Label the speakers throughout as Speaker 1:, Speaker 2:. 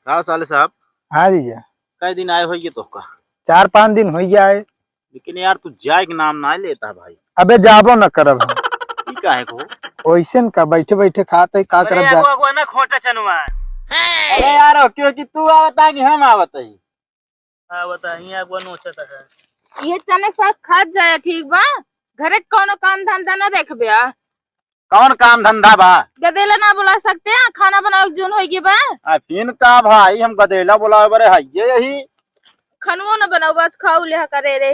Speaker 1: हाँ साले साहब।
Speaker 2: हाँ जीजा।
Speaker 1: कई दिन आए हो ये तो का।
Speaker 2: 4-5 दिन हो गया है।
Speaker 1: लेकिन यार तू जाए के नाम ना लेता है भाई।
Speaker 2: अबे जाबो न करब हम।
Speaker 1: ई काहे को?
Speaker 2: वैसे का बैठे बैठे खाते का करब जा।
Speaker 3: अरे ना खोटा चनवा।
Speaker 1: अरे यार क्योंकि तू आवता कि हम आवत ही।
Speaker 3: हाँ बता हिया को नोचता है।
Speaker 4: ये चने साग खात जाए ठीक बा। घरे कोनो काम धंधा न देखबे आ।
Speaker 1: कौन काम धंधा बा?
Speaker 4: गदेला ना बुला सकते हैं खाना बनाओ जोन होई बा।
Speaker 1: फिन का भाई हम गदेला बुलावे बरे है यही।
Speaker 4: खनवो न बनाओ बस खाऊ ले करे रे।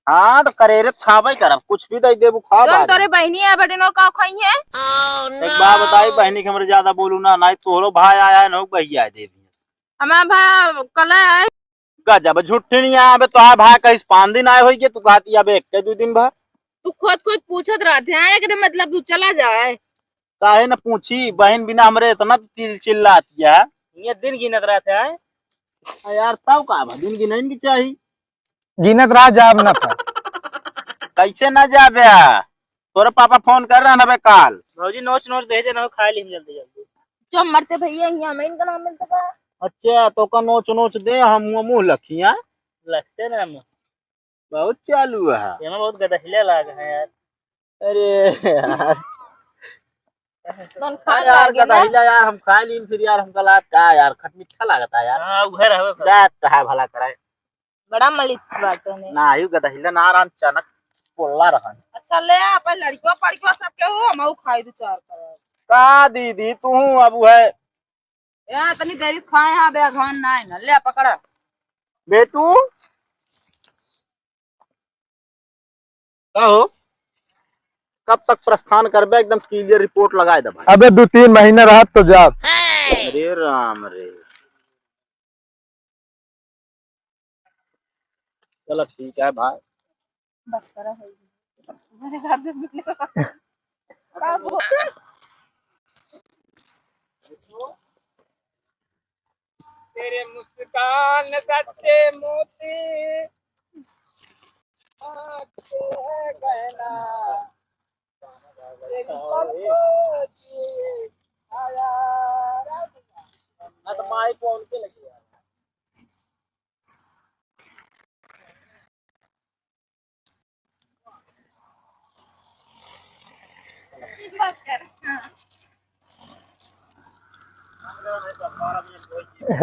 Speaker 1: हाँ तो करेरे खाबे करब कुछ भी दे देबू खा
Speaker 4: जोन
Speaker 1: बा।
Speaker 4: तोरे बहनी है बटे नो का खाई है।
Speaker 1: एक बात बताई बहनी के हमरे ज्यादा बोलू ना नहीं तोरो भाई आया है ना भैया दे दी।
Speaker 4: हमारा भा कल आए।
Speaker 1: गजब झूठी नहीं आवे तो आ भाई कहीं 5 दिन आए होई के तू कहती अब एक के 2 दिन भा।
Speaker 4: तू खुद खुद पूछत रहते हैं एक मतलब तू चला जाए।
Speaker 1: काहे न पूछी बहन बिना हमरे इतना चिल्लाती है।
Speaker 3: ये दिन गिनत रहते हैं।
Speaker 1: यार तब का दिन की नहीं चाहिए।
Speaker 2: गिनत रहा जाब न था।
Speaker 1: कैसे न जाबे? तोरे पापा फोन कर रहा ना बे काल।
Speaker 3: भौजी नोच नोच भेजे ना खा ली जल्दी जल्दी।
Speaker 4: जो मरते भैया यहाँ में इनका नाम मिलता था।
Speaker 1: अच्छा तो का नोच नोच दे हम मुंह लखिया।
Speaker 3: लगते ना हम।
Speaker 1: बहुत चालू है।
Speaker 3: ये बहुत गदहिला लाग है यार।
Speaker 1: अरे यार
Speaker 4: नन खा
Speaker 1: यार
Speaker 4: लागे ना।
Speaker 1: गदहिला यार हम खा ली फिर यार हमका लात का यार खट मीठा लगता है यार।
Speaker 3: हां उधर है
Speaker 1: लात है भला करे।
Speaker 4: बड़ा मलित बात है
Speaker 1: ना आयु गदहिला ना रान चनक पोल्ला रहन।
Speaker 4: अच्छा ले आ पे लड़कियों पड़कियों सब के हो हम खाई दो चार कर।
Speaker 1: का दीदी तू अब है
Speaker 4: या तनी देरी खाए हां बे घन ना है ना ले पकड़ा।
Speaker 1: बेटू कहो कब तक प्रस्थान करबे एकदम क्लियर रिपोर्ट लगाए दे भाई।
Speaker 2: अबे 2-3 महीने रहा तो जा।
Speaker 1: अरे राम रे। चलो ठीक है भाई।
Speaker 4: बस करा है। मेरे घर से निकले।
Speaker 3: तेरे मुस्कान सच्चे मोती आँखें है गहना